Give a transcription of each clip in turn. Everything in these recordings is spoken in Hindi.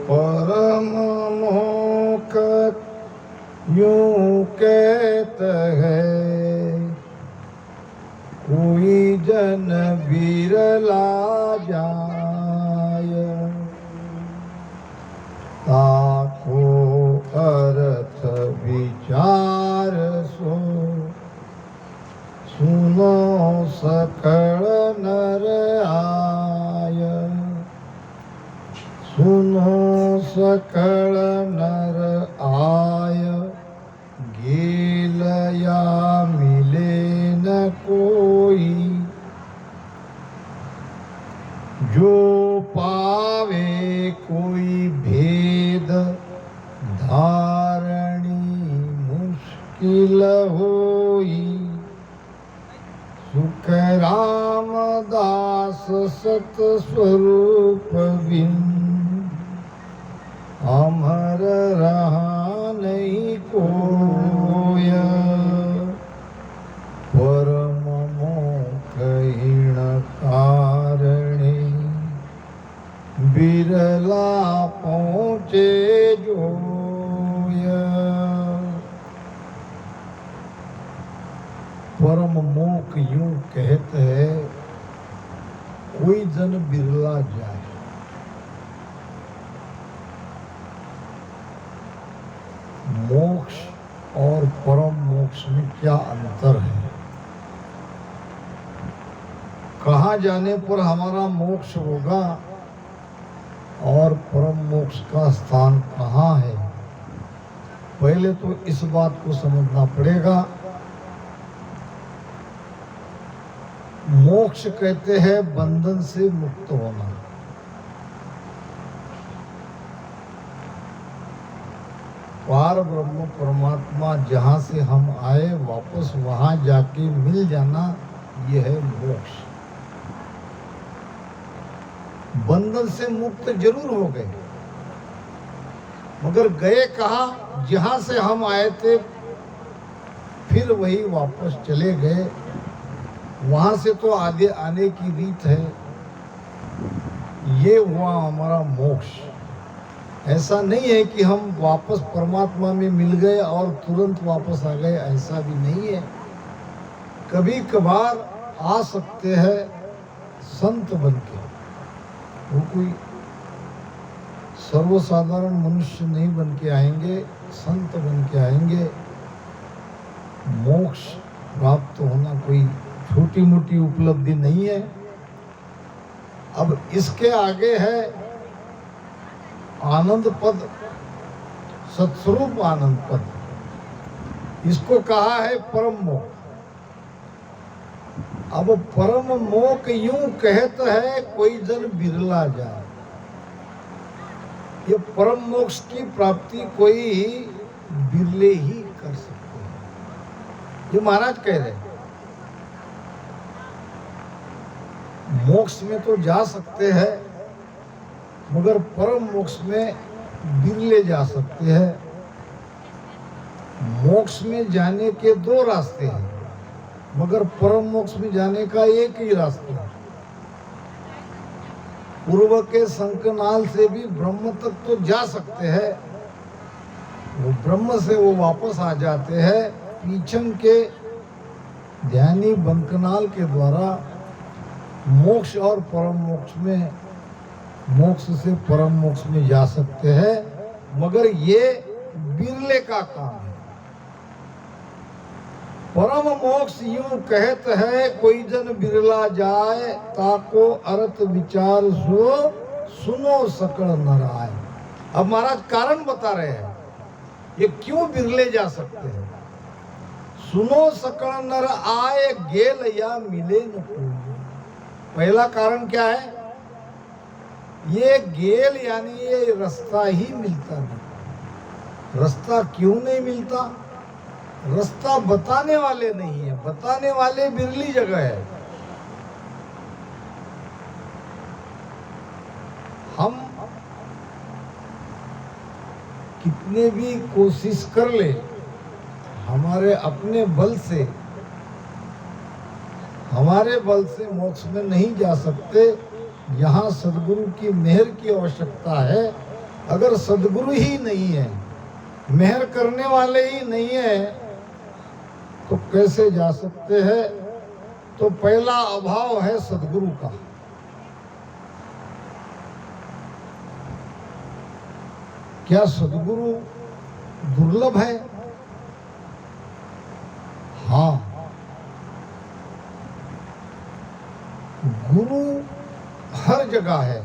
परम मोक यूं कहत है, कोई जन बिरला जाय, ताको अर्थ विचार सो, सुनो सकल नर आय, सुनो सकल नर आय, गेल या मिले न कोई, जो पावे कोई भेद धारणी मुश्किल होई, सुख रामदास सत स्वरूप बिन, अमर रहा नहीं कोय, परम मोक्ष हीण कारणे, बिरला पहुँचे जोय। परम मोक्ष यूं कहते है, कोई जन बिरला जाए। मोक्ष और परम मोक्ष में क्या अंतर है? कहाँ जाने पर हमारा मोक्ष होगा और परम मोक्ष का स्थान कहाँ है? पहले तो इस बात को समझना पड़ेगा। मोक्ष कहते हैं बंधन से मुक्त होना। पार ब्रह्म परमात्मा जहाँ से हम आए वापस वहाँ जाके मिल जाना, यह है मोक्ष। बंधन से मुक्त जरूर हो गए, मगर गए कहाँ? जहाँ से हम आए थे फिर वही वापस चले गए। वहाँ से तो आगे आने की रीत है। ये हुआ हमारा मोक्ष। ऐसा नहीं है कि हम वापस परमात्मा में मिल गए और तुरंत वापस आ गए, ऐसा भी नहीं है। कभी कभार आ सकते हैं संत बनके, वो कोई सर्वसाधारण मनुष्य नहीं बन के आएंगे, संत बन के आएंगे। मोक्ष प्राप्त होना कोई छोटी मोटी उपलब्धि नहीं है। अब इसके आगे है आनंद पद, सत्स्वरूप आनंद पद। इसको कहा है परम मोक्ष। अब परम मोक्ष यूं कहत है, कोई जन बिरला जाए। ये परम मोक्ष की प्राप्ति कोई बिरले ही कर सकते हैं, ये महाराज कह रहे हैं। मोक्ष में तो जा सकते हैं, मगर परम मोक्ष में बिरले जा सकते हैं। मोक्ष में जाने के दो रास्ते हैं, मगर परम मोक्ष में जाने का एक ही रास्ता है। पूर्व के शंखनाल से भी ब्रह्म तक तो जा सकते हैं, वो ब्रह्म से वो वापस आ जाते हैं। पीछम के ध्यानी बंकनाल के द्वारा मोक्ष और परम मोक्ष में, मोक्ष से परम मोक्ष में जा सकते हैं, मगर ये बिरले का काम है। परम मोक्ष यूं कहत है, कोई जन बिरला जाए, ताको अर्थ विचार सो, सुनो सकल नर आए। अब महाराज कारण बता रहे हैं, ये क्यों बिरले जा सकते हैं। सुनो सकल नर आए, गेल या मिले न कोई। पहला कारण क्या है? ये गेल यानी ये रास्ता ही मिलता नहीं। रास्ता क्यों नहीं मिलता? रास्ता बताने वाले नहीं है, बताने वाले बिरली जगह है। हम कितने भी कोशिश कर ले, हमारे अपने बल से, हमारे बल से मोक्ष में नहीं जा सकते। यहाँ सदगुरु की मेहर की आवश्यकता है। अगर सदगुरु ही नहीं है, मेहर करने वाले ही नहीं है, तो कैसे जा सकते हैं? तो पहला अभाव है सदगुरु का। क्या सदगुरु दुर्लभ है? हाँ, गुरु हर जगह है।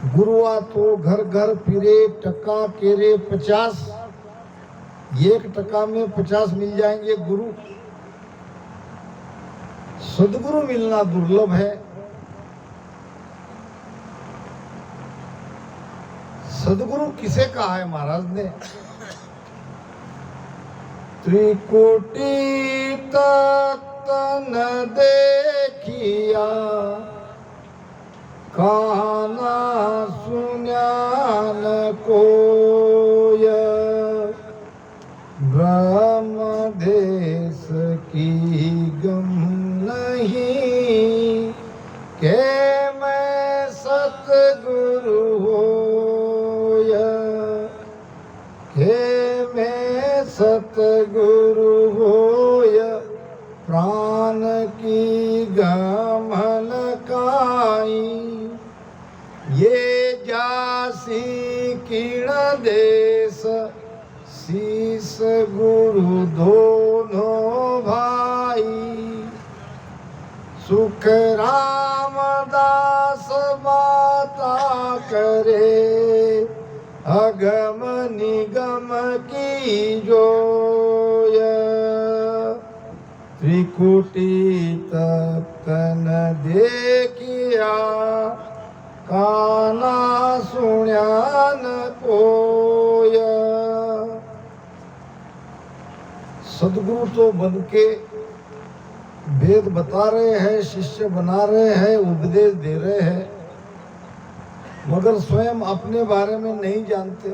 गुरुआ तो घर घर फिरे, टका केरे 50, 1 टका में 50 मिल जाएंगे गुरु। सदगुरु मिलना दुर्लभ है। सदगुरु किसे कहा है महाराज ने? त्रिकुटी तख्त न देखिया, काना सुन्यान कोय, ब्रह्म देश की गम नहीं, के मैं सतगुरु होय, के मैं सतगुरु होय, प्राण की गम लकाई, ये जासी किण देश, शीस गुरु दोनों भाई, सुख रामदास माता करे, अगम निगम की जोय, त्रिकुटी तख्त न देखिया, काना सुन्या न कोय। सदगुरु तो बन के वेद बता रहे हैं, शिष्य बना रहे हैं, उपदेश दे रहे हैं, मगर स्वयं अपने बारे में नहीं जानते।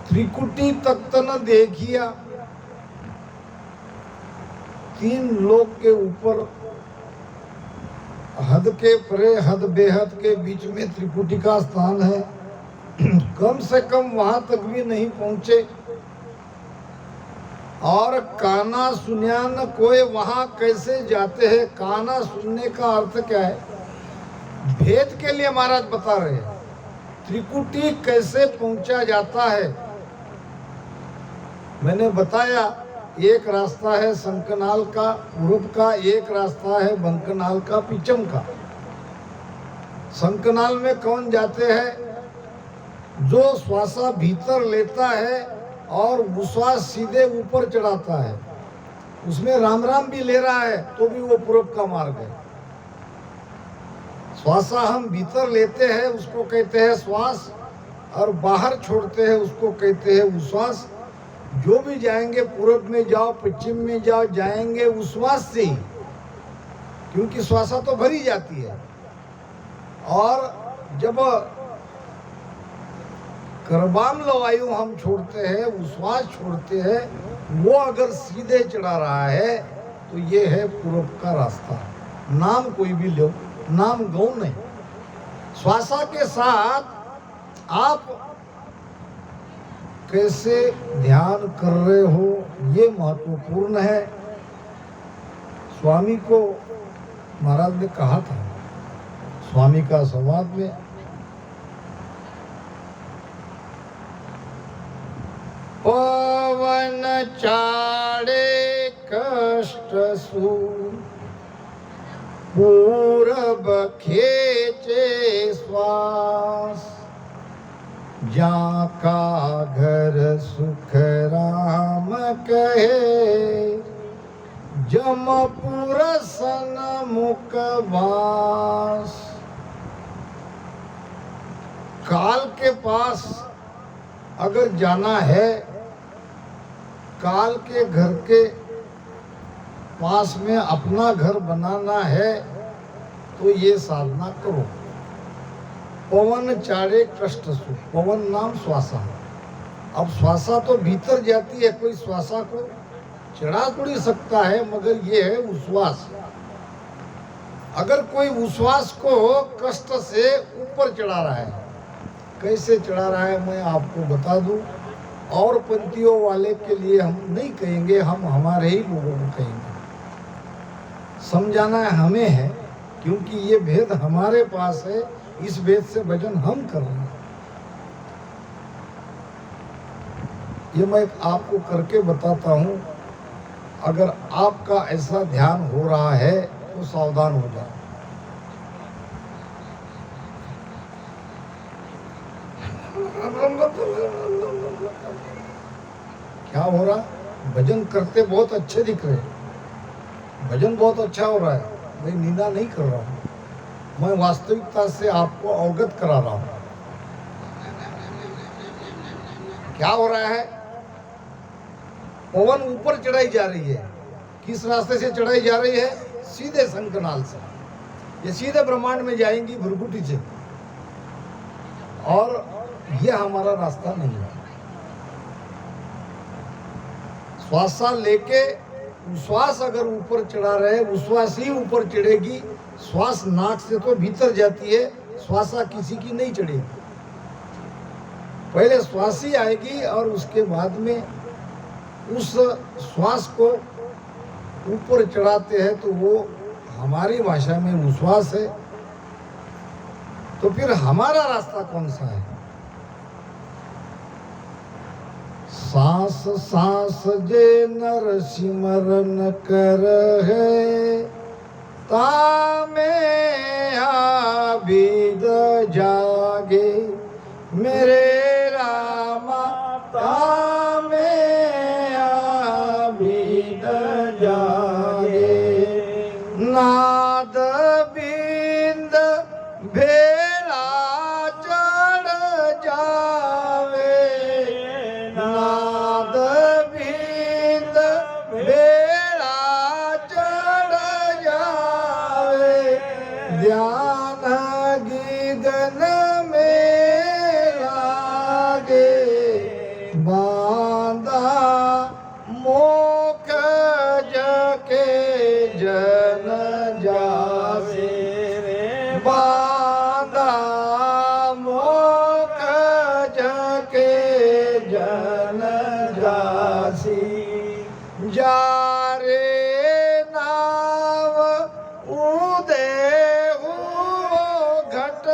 त्रिकुटी तख्त न देखिया, 3 लोक के ऊपर, हद के परे, हद बेहद के बीच में त्रिकुटी का स्थान है। कम से कम वहां तक भी नहीं पहुंचे। और काना सुन्यान कोई, वहां कैसे जाते हैं? काना सुनने का अर्थ क्या है? भेद के लिए महाराज बता रहे हैं। त्रिकुटी कैसे पहुंचा जाता है? मैंने बताया, एक रास्ता है शंखनाल का पूर्व का, एक रास्ता है बंकनाल का पिचम का। शंखनाल में कौन जाते हैं? जो श्वासा भीतर लेता है और विश्वास सीधे ऊपर चढ़ाता है, उसमें राम राम भी ले रहा है तो भी वो पूर्व का मार्ग है। श्वासा हम भीतर लेते हैं उसको कहते हैं श्वास, और बाहर छोड़ते हैं उसको कहते हैं उश्वास। जो भी जाएंगे, पूर्व में जाओ पश्चिम में जाओ, जाएंगे उश्वास से ही, क्योंकि श्वासा तो भरी जाती है। और जब करबाम वायु हम छोड़ते हैं, उश्वास छोड़ते हैं, वो अगर सीधे चढ़ा रहा है तो ये है पूर्व का रास्ता। नाम कोई भी लो, नाम गौण नहीं। श्वासा के साथ आप कैसे ध्यान कर रहे हो, ये महत्वपूर्ण है। स्वामी को महाराज ने कहा था, स्वामी का संवाद में, पवन चाड़े कष्ट सु, पूरब खेचे श्वास, जाका घर सुख राम कहे, जमपुर सन्मुख वास। काल के पास अगर जाना है, काल के घर के पास में अपना घर बनाना है, तो ये साधना करो। पवन चारे कष्ट सु, पवन नाम श्वासा। अब श्वासा तो भीतर जाती है, कोई श्वासा को चढ़ा थोड़ी सकता है, मगर ये है उश्वास। अगर कोई उच्छ्वास को कष्ट से ऊपर चढ़ा रहा है, कैसे चढ़ा रहा है मैं आपको बता दूं। और पंक्तियों वाले के लिए हम नहीं कहेंगे, हम हमारे ही लोगों को कहेंगे। समझाना हमें है, क्योंकि ये भेद हमारे पास है, इस भेद से भजन हम कर रहे हैं। ये मैं आपको करके बताता हूँ। अगर आपका ऐसा ध्यान हो रहा है तो सावधान हो जाओ। क्या हो रहा? भजन करते बहुत अच्छे दिख रहे हैं, भजन बहुत अच्छा हो रहा है। मैं निंदा नहीं कर रहा हूँ, मैं वास्तविकता से आपको अवगत करा रहा हूँ। क्या हो रहा है? पवन ऊपर चढ़ाई जा रही है। किस रास्ते से चढ़ाई जा रही है? सीधे शंखनाल से। ये सीधे ब्रह्मांड में जाएंगी भृकुटी से, और ये हमारा रास्ता नहीं है। श्वासा लेके श्वास अगर ऊपर चढ़ा रहे, उच्छ्वास ही ऊपर चढ़ेगी। श्वास नाक से तो भीतर जाती है, श्वासा किसी की नहीं चढ़ेगी। पहले श्वास ही आएगी और उसके बाद में उस श्वास को ऊपर चढ़ाते हैं, तो वो हमारी भाषा में उच्छ्वास है। तो फिर हमारा रास्ता कौन सा है? सांस सांस जे नर सिमरन कर है, तामे आबिद जागे मेरे रामा, तामे आबिद जागे। नाद बिंद भेला चढ़ जावे, नाद बिंद भेला चढ़ जावे। ध्यान गिगन में लागे, बांधा मोख जके जन जावे। बांधा मोख जके जन जासी। जारे नाव उदे हो घट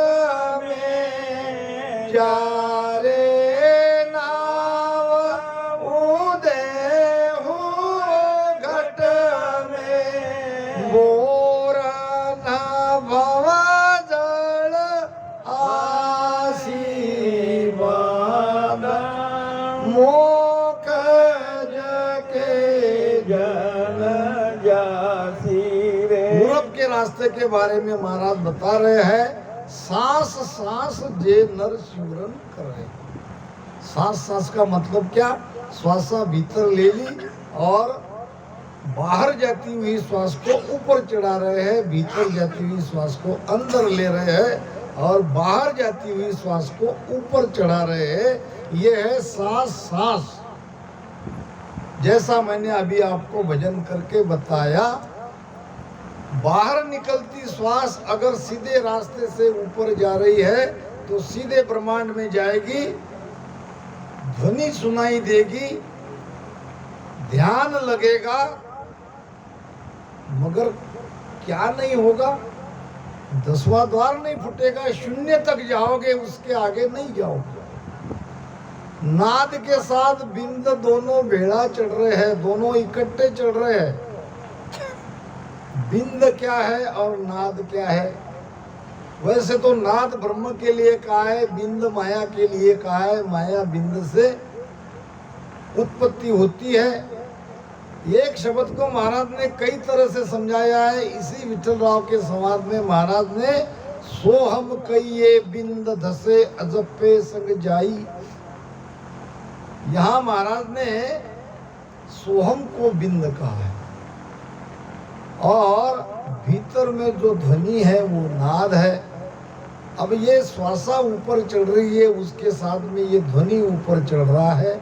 में, जारे नाव उदे हो घट में। बोर न भवा जल आसी, बांधा मोख जके जन जासी रे। पूरब के रास्ते के बारे में महाराज बता रहे हैं। सांस सांस जे नर सिमरन करे। सांस सांस का मतलब क्या? श्वासा भीतर ले ली और बाहर जाती हुई श्वास को ऊपर चढ़ा रहे हैं, भीतर जाती हुई श्वास को अंदर ले रहे हैं और बाहर जाती हुई श्वास को ऊपर चढ़ा रहे हैं। ये है सांस सांस। जैसा मैंने अभी आपको भजन करके बताया, बाहर निकलती श्वास अगर सीधे रास्ते से ऊपर जा रही है तो सीधे ब्रह्मांड में जाएगी, ध्वनि सुनाई देगी, ध्यान लगेगा, मगर क्या नहीं होगा? 10वां द्वार नहीं फूटेगा, शून्य तक जाओगे, उसके आगे नहीं जाओगे। नाद के साथ बिंद दोनों भेड़ा चढ़ रहे हैं, दोनों इकट्ठे चढ़ रहे हैं। बिंद क्या है और नाद क्या है? वैसे तो नाद ब्रह्म के लिए कहा है, बिंद माया के लिए कहा है। माया बिंद से उत्पत्ति होती है। एक शब्द को महाराज ने कई तरह से समझाया है। इसी विठल राव के संवाद में महाराज ने सोहम कहिए बिंद धसे अजपे संग जाई। यहाँ महाराज ने सोहम को बिंद कहा है और भीतर में जो ध्वनि है वो नाद है। अब ये श्वासा ऊपर चढ़ रही है, उसके साथ में ये ध्वनि ऊपर चढ़ रहा है।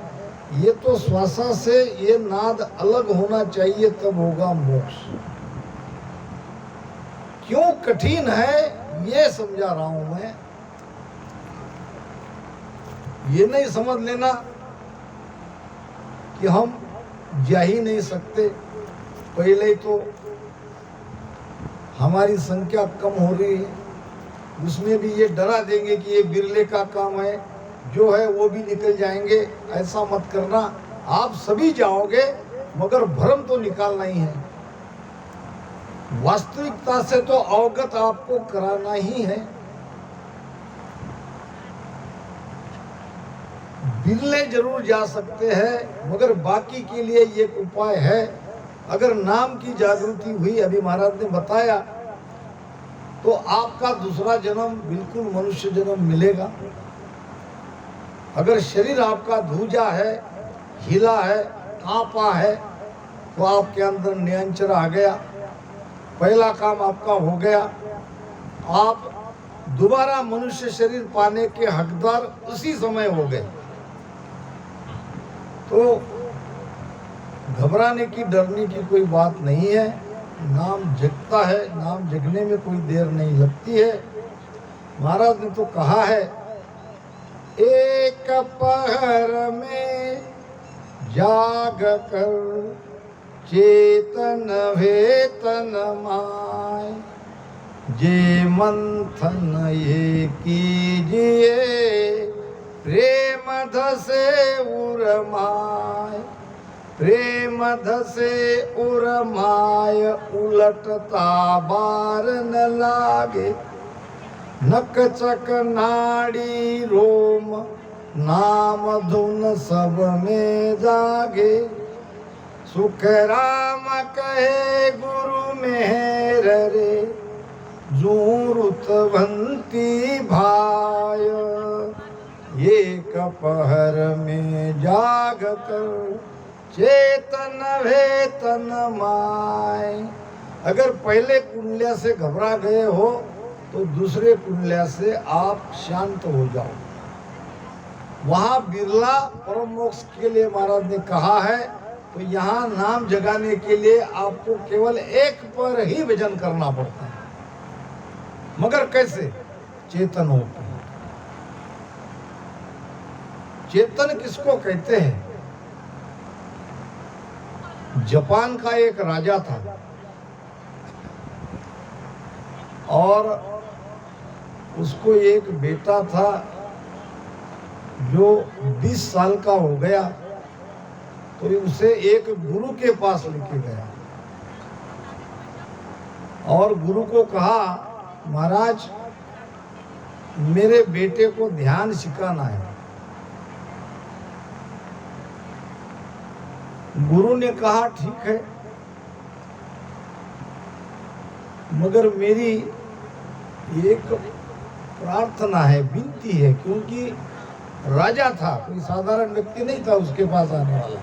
ये तो श्वासा से ये नाद अलग होना चाहिए, तब होगा मोक्ष। क्यों कठिन है ये समझा रहा हूं मैं। ये नहीं समझ लेना कि हम जा ही नहीं सकते। पहले ही तो हमारी संख्या कम हो रही है, उसमें भी ये डरा देंगे कि ये बिरले का काम है, जो है वो भी निकल जाएंगे। ऐसा मत करना, आप सभी जाओगे मगर भ्रम तो निकालना ही है। वास्तविकता से तो अवगत आपको कराना ही है। बिरले जरूर जा सकते हैं मगर बाकी के लिए एक उपाय है। अगर नाम की जागृति हुई, अभी महाराज ने बताया, तो आपका दूसरा जन्म बिल्कुल मनुष्य जन्म मिलेगा। अगर शरीर आपका धूजा है, हिला है, कांपा है, तो आपके अंदर नियंत्रण आ गया, पहला काम आपका हो गया। आप दोबारा मनुष्य शरीर पाने के हकदार उसी समय हो गए। तो घबराने की, डरने की कोई बात नहीं है। नाम जगता है, नाम जगने में कोई देर नहीं लगती है। महाराज ने तो कहा है, एक पहर में जाग कर चेतन वेतन माय, जे मंथन ये कीजिए प्रेम धसे उर्माय, प्रेम धसे उर्माय उलटता बार न लागे, नक चक नाड़ी रोम नाम धुन सब में जागे, सुख राम कहे गुरु मेहर रे, जूरुत भंती भाय, एक पहर में जाग कर चेतन वेतन माय। अगर पहले कुंडल्या से घबरा गए हो तो दूसरे कुंडल्या से आप शांत हो जाओ। वहां बिरला परम मोक्ष के लिए महाराज ने कहा है, तो यहाँ नाम जगाने के लिए आपको केवल एक पर ही भजन करना पड़ता है। मगर कैसे? चेतन होकर। चेतन किसको कहते हैं? जापान का एक राजा था और उसको एक बेटा था जो 20 साल का हो गया, तो उसे एक गुरु के पास लेके गया और गुरु को कहा, महाराज मेरे बेटे को ध्यान सिखाना है। गुरु ने कहा ठीक है, मगर मेरी एक प्रार्थना है, विनती है, क्योंकि राजा था, कोई साधारण व्यक्ति नहीं था उसके पास आने वाला।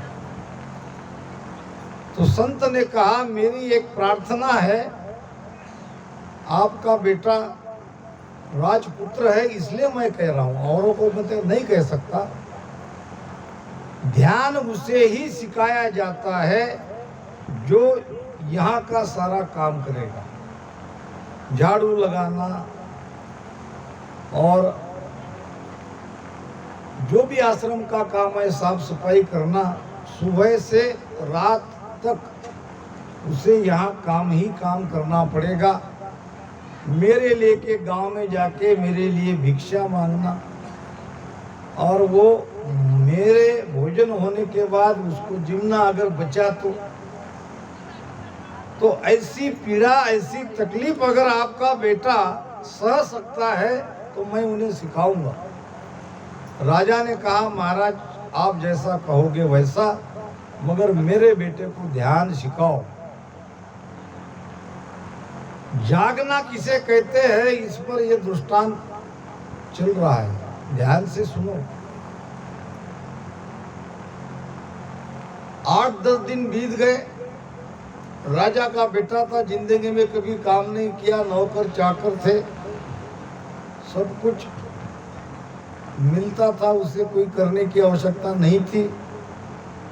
तो संत ने कहा, मेरी एक प्रार्थना है, आपका बेटा राजपुत्र है इसलिए मैं कह रहा हूं, औरों को मैं नहीं कह सकता। ध्यान उसे ही सिखाया जाता है जो यहाँ का सारा काम करेगा, झाड़ू लगाना और जो भी आश्रम का काम है, साफ सफाई करना, सुबह से रात तक उसे यहाँ काम ही काम करना पड़ेगा। मेरे लेके गांव में जाके मेरे लिए भिक्षा मांगना और वो मेरे भोजन होने के बाद उसको जिमना अगर बचा तो ऐसी पीड़ा, ऐसी तकलीफ अगर आपका बेटा सह सकता है तो मैं उन्हें सिखाऊंगा। राजा ने कहा, महाराज आप जैसा कहोगे वैसा, मगर मेरे बेटे को ध्यान सिखाओ। जागना किसे कहते हैं, इस पर यह दृष्टांत चल रहा है, ध्यान से सुनो। 8-10 दिन बीत गए, राजा का बेटा था, जिंदगी में कभी काम नहीं किया, नौकर चाकर थे, सब कुछ मिलता था, उसे कोई करने की आवश्यकता नहीं थी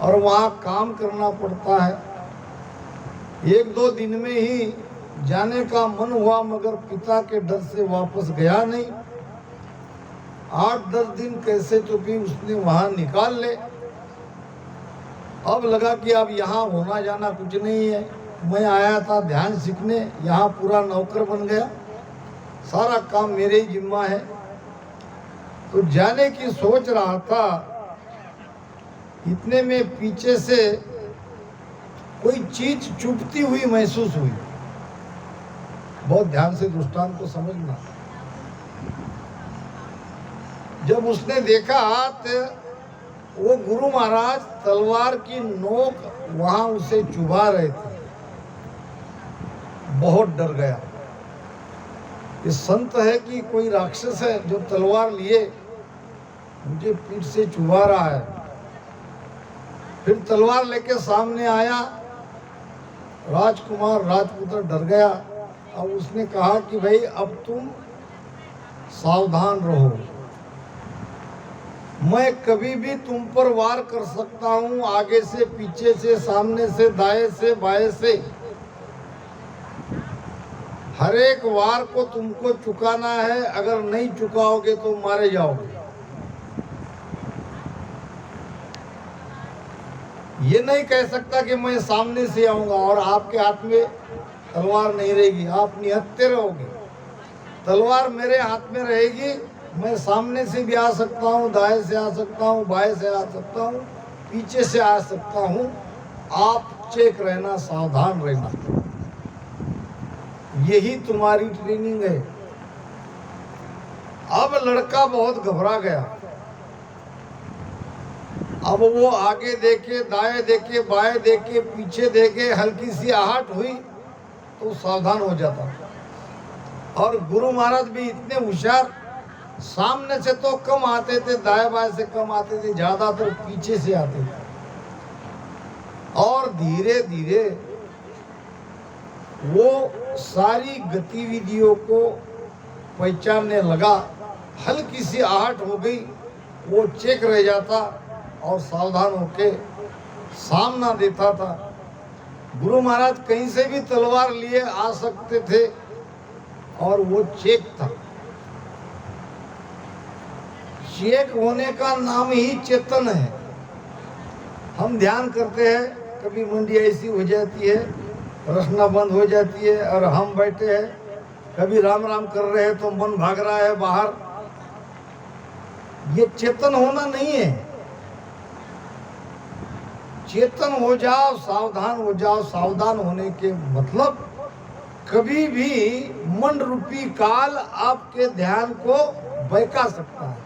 और वहाँ काम करना पड़ता है। 1-2 दिन में ही जाने का मन हुआ मगर पिता के डर से वापस गया नहीं। 8-10 दिन कैसे तो भी उसने वहां निकाल ले। अब लगा कि अब यहाँ होना जाना कुछ नहीं है। मैं आया था ध्यान सीखने, यहाँ पूरा नौकर बन गया, सारा काम मेरे ही जिम्मा है। तो जाने की सोच रहा था, इतने में पीछे से कोई चीज चुभती हुई महसूस हुई। बहुत ध्यान से दृष्टांत को समझना। जब उसने देखा तो वो गुरु महाराज तलवार की नोक वहां उसे चुभा रहे थे। बहुत डर गया। ये संत है कि कोई राक्षस है जो तलवार लिए मुझे पीठ से चुभा रहा है। फिर तलवार लेके सामने आया। राजकुमार राजपुत्र डर गया। अब उसने कहा कि भाई अब तुम सावधान रहो, मैं कभी भी तुम पर वार कर सकता हूं, आगे से, पीछे से, सामने से, दाएं से, बाएं से। हर एक वार को तुमको चुकाना है, अगर नहीं चुकाओगे तो मारे जाओगे। ये नहीं कह सकता कि मैं सामने से आऊंगा और आपके हाथ में तलवार नहीं रहेगी, आप निहत्थे रहोगे। तलवार मेरे हाथ में रहेगी, मैं सामने से भी आ सकता हूँ, दाएं से आ सकता हूँ, बाएं से आ सकता हूँ, पीछे से आ सकता हूँ। आप चेक रहना, सावधान रहना, यही तुम्हारी ट्रेनिंग है। अब लड़का बहुत घबरा गया। अब वो आगे देखे, दाएं देखे, बाएं देखे, पीछे देखे, हल्की सी आहट हुई तो सावधान हो जाता। और गुरु महाराज भी इतने होशियार, सामने से तो कम आते थे, दाएं बाएं से कम आते थे, ज्यादातर पीछे से आते थे। और धीरे धीरे वो सारी गतिविधियों को पहचानने लगा। हल्की सी आहट हो गई, वो चेक रह जाता और सावधान होके सामना देता था। गुरु महाराज कहीं से भी तलवार लिए आ सकते थे और वो चेक था। चेक होने का नाम ही चेतन है। हम ध्यान करते हैं, कभी मंडी ऐसी हो जाती है, रचना बंद हो जाती है और हम बैठे हैं, कभी राम राम कर रहे हैं तो मन भाग रहा है बाहर। ये चेतन होना नहीं है। चेतन हो जाओ, सावधान हो जाओ। सावधान होने के मतलब कभी भी मन रूपी काल आपके ध्यान को बहका सकता है।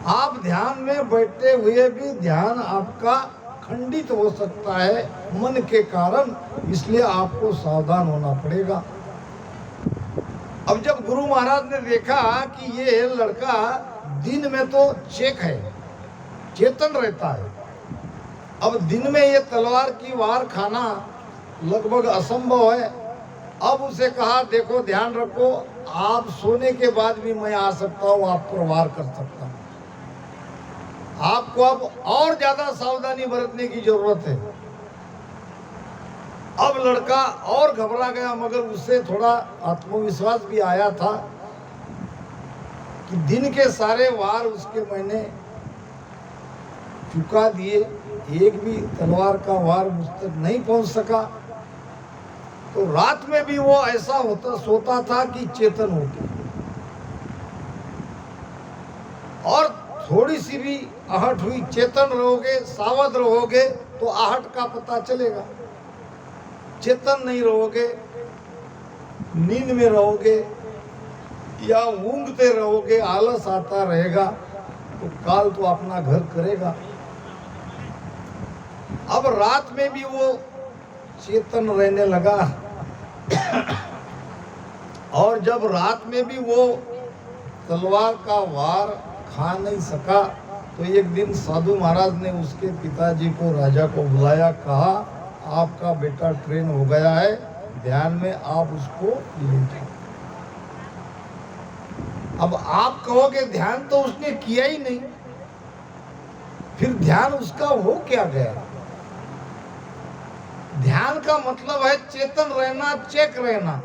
आप ध्यान में बैठे हुए भी ध्यान आपका खंडित हो सकता है मन के कारण, इसलिए आपको सावधान होना पड़ेगा। अब जब गुरु महाराज ने देखा कि ये लड़का दिन में तो चेक है, चेतन रहता है, अब दिन में ये तलवार की वार खाना लगभग असंभव है। अब उसे कहा, देखो ध्यान रखो, आप सोने के बाद भी मैं आ सकता हूँ, आप पर वार कर सकता हूँ। आपको अब और ज्यादा सावधानी बरतने की जरूरत है। अब लड़का और घबरा गया, मगर उससे थोड़ा आत्मविश्वास भी आया था कि दिन के सारे वार उसके मैंने चुका दिए, एक भी तलवार का वार मुझ तक नहीं पहुंच सका। तो रात में भी वो ऐसा सोता था कि चेतन हो गया। और थोड़ी सी भी आहट हुई, चेतन रहोगे, सावध रहोगे तो आहट का पता चलेगा। चेतन नहीं रहोगे, नींद में रहोगे या ऊंघते रहोगे, आलस आता रहेगा तो काल तो अपना घर करेगा। अब रात में भी वो चेतन रहने लगा। और जब रात में भी वो तलवार का वार खा नहीं सका तो एक दिन साधु महाराज ने उसके पिताजी को, राजा को बुलाया, कहा आपका बेटा ट्रेन हो गया है, ध्यान में आप उसको ले जाओ। अब आप कहोगे ध्यान तो उसने किया ही नहीं, फिर ध्यान उसका हो क्या गया? ध्यान का मतलब है चेतन रहना, चेक रहना।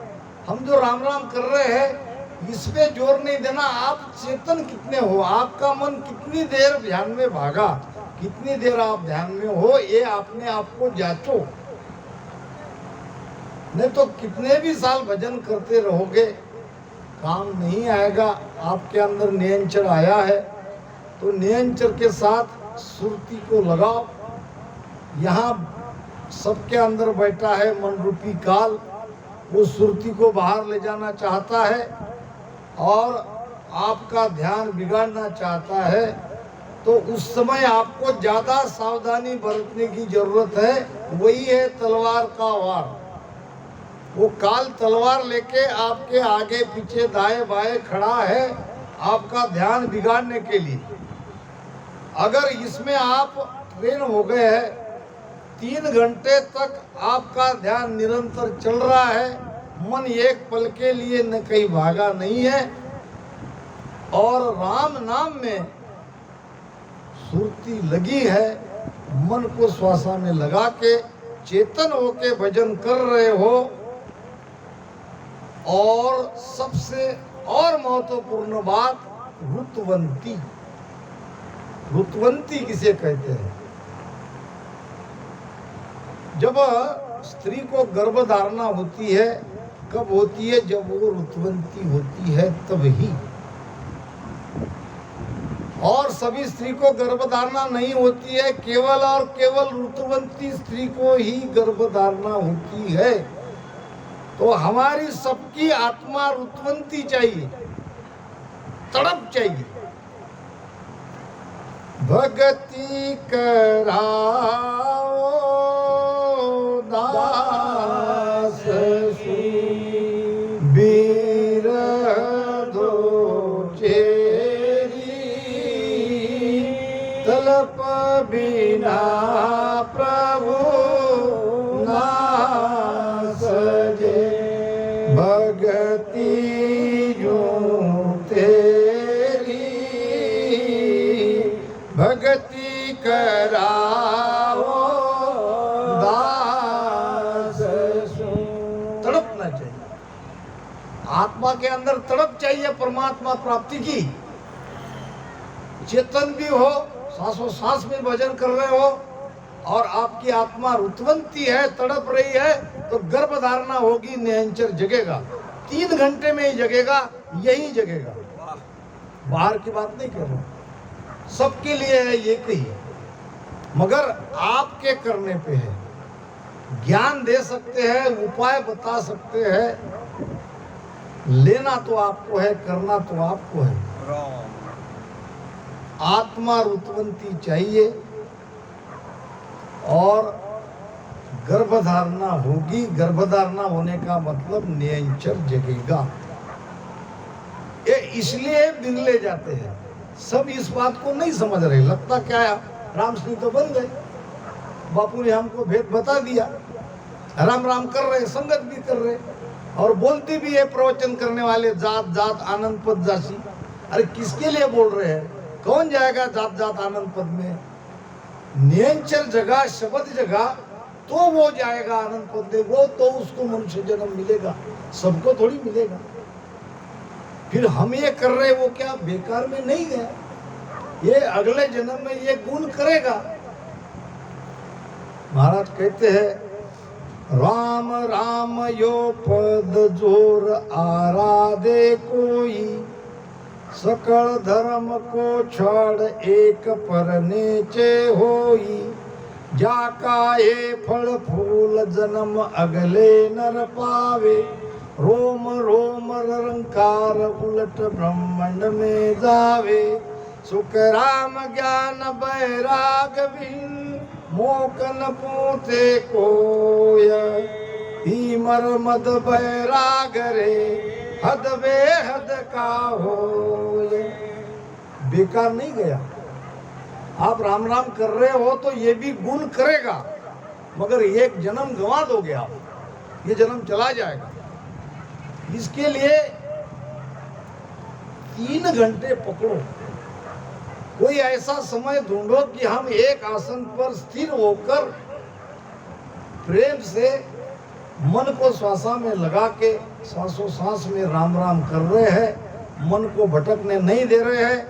हम जो राम राम कर रहे हैं इस पे जोर नहीं देना, आप चेतन कितने हो, आपका मन कितनी देर ध्यान में भागा, कितनी देर आप ध्यान में हो, ये अपने आप को जांचो। नहीं तो कितने भी साल भजन करते रहोगे काम नहीं आएगा। आपके अंदर नियंचर आया है तो नियंचर के साथ सुरती को लगाओ। यहाँ सबके अंदर बैठा है मन रूपी काल, वो सुरती को बाहर ले जाना चाहता है और आपका ध्यान बिगाड़ना चाहता है। तो उस समय आपको ज्यादा सावधानी बरतने की जरूरत है। वही है तलवार का वार। वो काल तलवार लेके आपके आगे पीछे दाएं बाएं खड़ा है आपका ध्यान बिगाड़ने के लिए। अगर इसमें आप ट्रेन हो गए हैं, 3 घंटे तक आपका ध्यान निरंतर चल रहा है, मन एक पल के लिए न कहीं भागा नहीं है और राम नाम में सुरती लगी है, मन को श्वासा में लगा के चेतन होके भजन कर रहे हो। और सबसे और महत्वपूर्ण बात, ऋतुवंती। ऋतुवंती किसे कहते हैं? जब स्त्री को गर्भधारणा होती है, कब होती है? जब वो ऋतुवंती होती है तब ही। और सभी स्त्री को गर्भधारणा नहीं होती है, केवल और केवल ऋतुवंती स्त्री को ही गर्भधारणा होती है। तो हमारी सबकी आत्मा ऋतुवंती चाहिए, तड़प चाहिए। भक्ति कराओ दास बिरह दो चेरी, तलप बिना प्रभु ना सजे। भक्ति जो तेरी भक्ति कराओ दास। तड़पना चाहिए, आत्मा के अंदर तड़प चाहिए परमात्मा प्राप्ति की। चेतन भी हो, सांसों सांस में भजन कर रहे हो और आपकी आत्मा ऋतुवंती है, तड़प रही है, तो गर्भधारणा होगी, नियंचर जगेगा। 3 घंटे में ही जगेगा, यही जगेगा। बाहर की बात नहीं कर रहा, सबके लिए है ये कही, मगर आपके करने पे है। ज्ञान दे सकते हैं, उपाय बता सकते हैं, लेना तो आपको है, करना तो आपको है। आत्मा ऋतुवंती चाहिए और गर्भधारणा होगी। गर्भधारणा होने का मतलब नियंचर जगेगा। ये इसलिए बिगले जाते हैं, सब इस बात को नहीं समझ रहे। लगता क्या है, राम सिंह तो बन गए, बापू ने हमको भेद बता दिया, राम राम कर रहे, संगत भी कर रहे और बोलते भी है प्रवचन करने वाले जात जात आनंद पद जासी। अरे किसके लिए बोल रहे हैं? कौन जाएगा जात जात आनंद पद में? नियंचर जगह, शब्द जगह तो वो जाएगा आनंद पद में, वो तो उसको मनुष्य जन्म मिलेगा, सबको थोड़ी मिलेगा। फिर हम ये कर रहे, वो क्या बेकार में नहीं गया? ये अगले जन्म में ये गुण करेगा। महाराज कहते हैं, राम राम यो पद जोर आराधे कोई, सकल धर्म को छोड़ एक पर नीचे होई। जाका ये फल फूल जन्म अगले नर पावे, रोम रोम रंकार उलट ब्रह्मांड में जावे। सुख राम ज्ञान बैराग बिन, मोकन पूते कोय। ही मर मद बैराग रे, हद बेहद का हो। बेकार नहीं गया। आप राम राम कर रहे हो तो ये भी गुण करेगा, मगर एक जन्म गंवा दोगे आप, ये जन्म चला जाएगा। इसके लिए 3 घंटे पकड़ो, कोई ऐसा समय ढूंढो कि हम एक आसन पर स्थिर होकर प्रेम से मन को श्वासा में लगा के सांसों सांस में राम राम कर रहे हैं, मन को भटकने नहीं दे रहे हैं,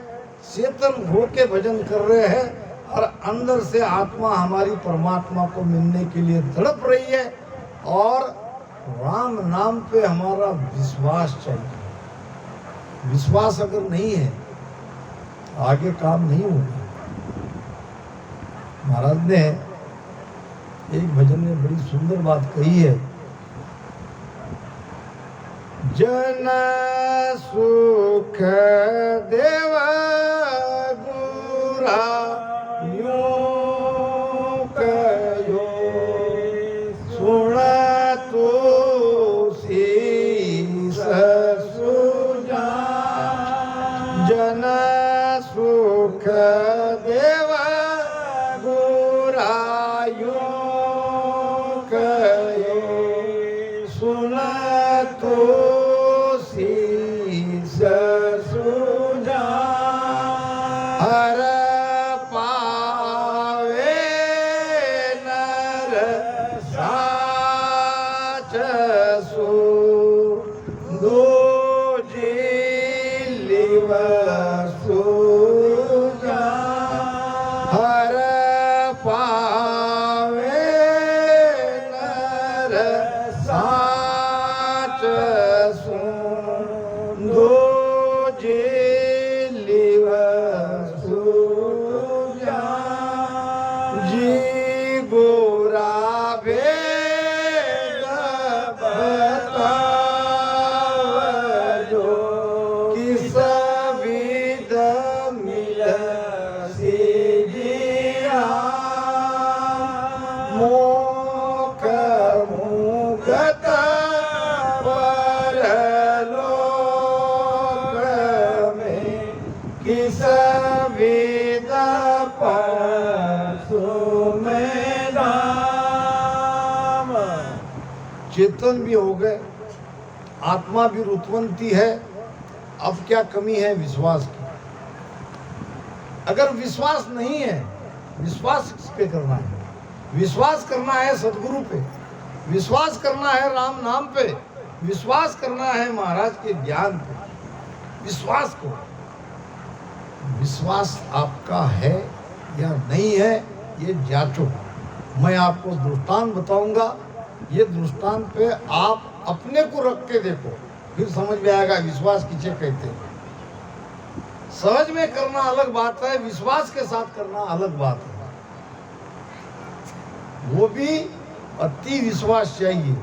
चेतन हो के भजन कर रहे हैं और अंदर से आत्मा हमारी परमात्मा को मिलने के लिए तड़प रही है। और राम नाम पे हमारा विश्वास चाहिए। विश्वास अगर नहीं है आगे काम नहीं होगा। महाराज ने एक भजन में बड़ी सुंदर बात कही है, जन सुख देव गुरा यो कयो सुन तो शीस सुजा। जन सुख देव गुरा यो कयो सुन तो सुजा। हर पावे नर साच सो दो जीव सुजा। हर पावे नर साच सो दो जी गोरा भेद बताव जो किस विध मिल सिजिया। मोख मुगत परलोक में किस विध चेतन भी हो गए, आत्मा भी रुतवंती है। अब क्या कमी है? विश्वास की। अगर विश्वास नहीं है, विश्वास किस पे करना है? विश्वास करना है सदगुरु पे, विश्वास करना है राम नाम पे, विश्वास करना है महाराज के ज्ञान पे। विश्वास को, विश्वास आपका है या नहीं है ये जांचो। मैं आपको दृष्टांत बताऊंगा, ये दृष्टांत पे आप अपने को रख के देखो, फिर समझ में आएगा विश्वास किसे कहते हैं। समझ में करना अलग बात है, विश्वास के साथ करना अलग बात है। वो भी अति विश्वास चाहिए।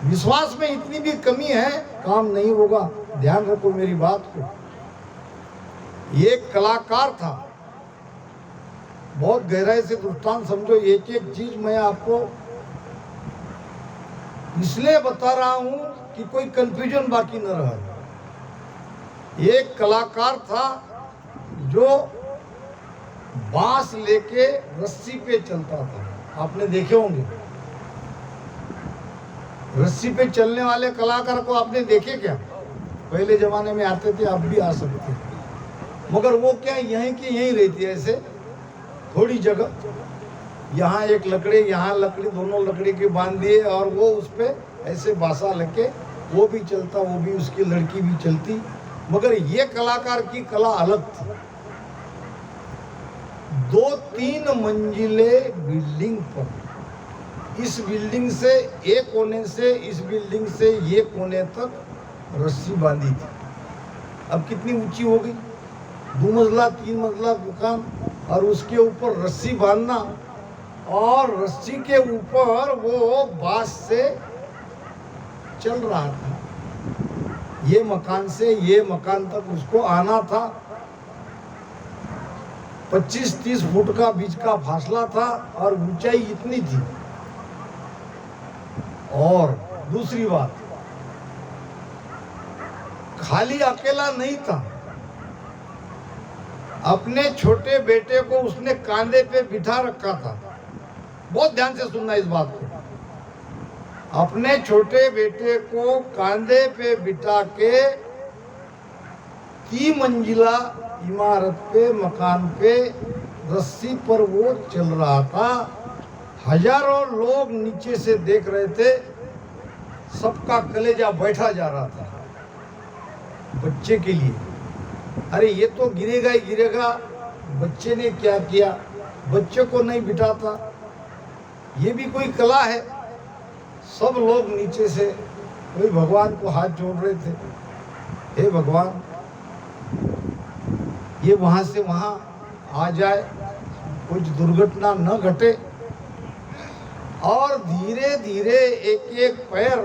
विश्वास में इतनी भी कमी है काम नहीं होगा। ध्यान रखो मेरी बात को। एक कलाकार था, बहुत गहराई से दृष्टांत समझो। एक एक चीज मैं आपको इसलिए बता रहा हूं कि कोई कंफ्यूजन बाकी न रहे। एक कलाकार था जो बांस लेके रस्सी पे चलता था। आपने देखे होंगे रस्सी पे चलने वाले कलाकार को, आपने देखे क्या? पहले जमाने में आते थे, अब भी आ सकते, मगर वो क्या यहीं की यहीं रहती है। ऐसे थोड़ी जगह, यहाँ एक लकड़ी, यहाँ लकड़ी, दोनों लकड़ी के बांध दिए और वो उस पे ऐसे बासा लेके वो भी चलता, वो भी, उसकी लड़की भी चलती। मगर ये कलाकार की कला अलग थी। 2-3 मंजिले बिल्डिंग पर, इस बिल्डिंग से एक कोने से इस बिल्डिंग से ये कोने तक रस्सी बांधी थी। अब कितनी ऊंची हो गई, 2 मंजिला 3 मंजिला दुकान, और उसके ऊपर रस्सी बांधना, और रस्सी के ऊपर वो बांस से चल रहा था। ये मकान से ये मकान तक उसको आना था। 25-30 फुट का बीच का फासला था और ऊंचाई इतनी थी। और दूसरी बात, खाली अकेला नहीं था, अपने छोटे बेटे को उसने कांधे पे बिठा रखा था। बहुत ध्यान से सुनना इस बात को। अपने छोटे बेटे को कांधे पे बिठा के 3 मंजिला इमारत पे, मकान पे रस्सी पर वो चल रहा था। हजारों लोग नीचे से देख रहे थे, सबका कलेजा बैठा जा रहा था बच्चे के लिए। अरे ये तो गिरेगा ही गिरेगा, बच्चे ने क्या किया, बच्चे को नहीं बिठाता, ये भी कोई कला है। सब लोग नीचे से वही भगवान को हाथ जोड़ रहे थे, हे भगवान ये वहां से वहां आ जाए, कुछ दुर्घटना न घटे। और धीरे धीरे एक एक पैर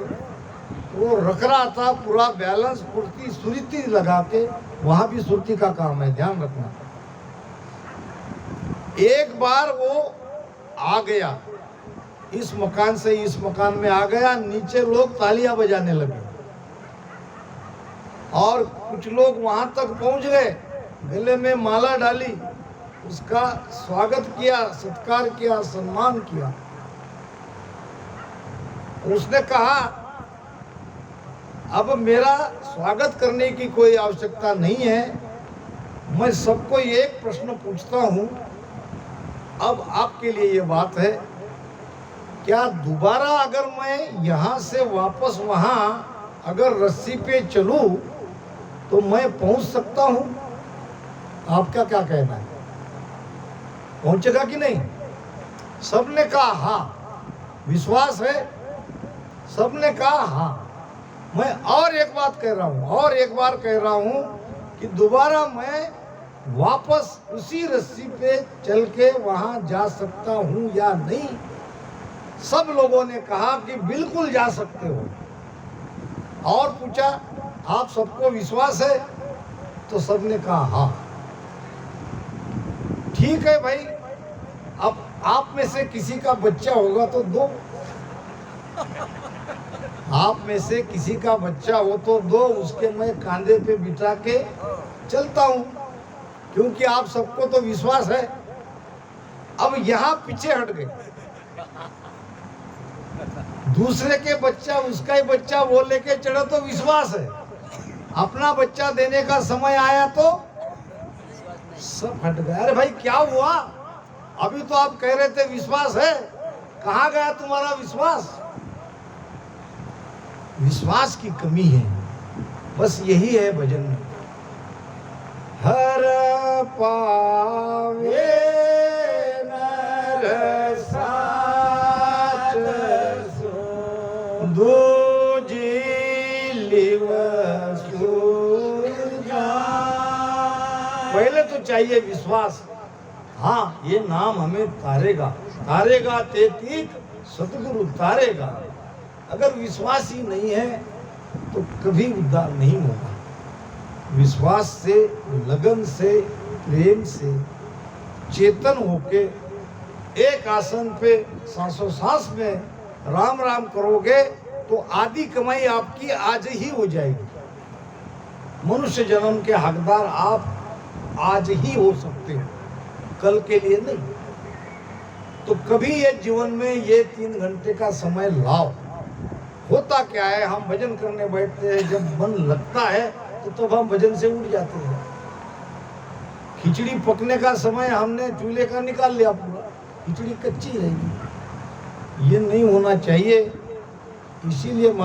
वो रख रहा था, पूरा बैलेंस पूर्ति सुरती लगा के, वहां भी सुरती का काम है, ध्यान रखना। एक बार वो आ गया, इस मकान से इस मकान में आ गया, नीचे लोग तालियां बजाने लगे और कुछ लोग वहां तक पहुंच गए, गले में माला डाली, उसका स्वागत किया, सत्कार किया, सम्मान किया। उसने कहा अब मेरा स्वागत करने की कोई आवश्यकता नहीं है, मैं सबको एक प्रश्न पूछता हूं। अब आपके लिए ये बात है, क्या दोबारा अगर मैं यहाँ से वापस वहाँ अगर रस्सी पे चलूं तो मैं पहुंच सकता हूं? आपका क्या कहना है, पहुंचेगा कि नहीं? सबने कहा हाँ। विश्वास है? सबने कहा हाँ। मैं और एक बात कह रहा हूं, और एक बार कह रहा हूं कि दोबारा मैं वापस उसी रस्सी पे चल के वहां जा सकता हूं या नहीं? सब लोगों ने कहा कि बिल्कुल जा सकते हो। और पूछा आप सबको विश्वास है? तो सबने कहा हाँ। ठीक है भाई, अब आप में से किसी का बच्चा होगा तो दो, आप में से किसी का बच्चा हो तो दो, उसके मैं कांधे पे बिठा के चलता हूं, क्योंकि आप सबको तो विश्वास है। अब यहां पीछे हट गए, दूसरे के बच्चा उसका ही बच्चा वो लेके चढ़ा तो विश्वास है, अपना बच्चा देने का समय आया तो सब हट गए। अरे भाई क्या हुआ, अभी तो आप कह रहे थे विश्वास है, कहां गया तुम्हारा विश्वास? विश्वास की कमी है, बस यही है भजन में। हर पावे नर साच दूजी लिव सूरजा। पहले तो चाहिए विश्वास, हाँ ये नाम हमें तारेगा, तारेगा ते तीक सतगुरु तारेगा। अगर विश्वास ही नहीं है तो कभी उद्धार नहीं होगा। विश्वास से, लगन से, प्रेम से चेतन होके एक आसन पे सांसों सांस में राम राम करोगे तो आधी कमाई आपकी आज ही हो जाएगी। मनुष्य जन्म के हकदार आप आज ही हो सकते हो, कल के लिए नहीं। तो कभी ये जीवन में ये 3 घंटे का समय लाओ। होता क्या है, हम भजन करने बैठते हैं, जब मन लगता है तो तब हम भजन से उठ जाते हैं। खिचड़ी पकने का समय हमने चूल्हे का निकाल लिया, पूरा खिचड़ी कच्ची रहेगी, ये नहीं होना चाहिए। इसीलिए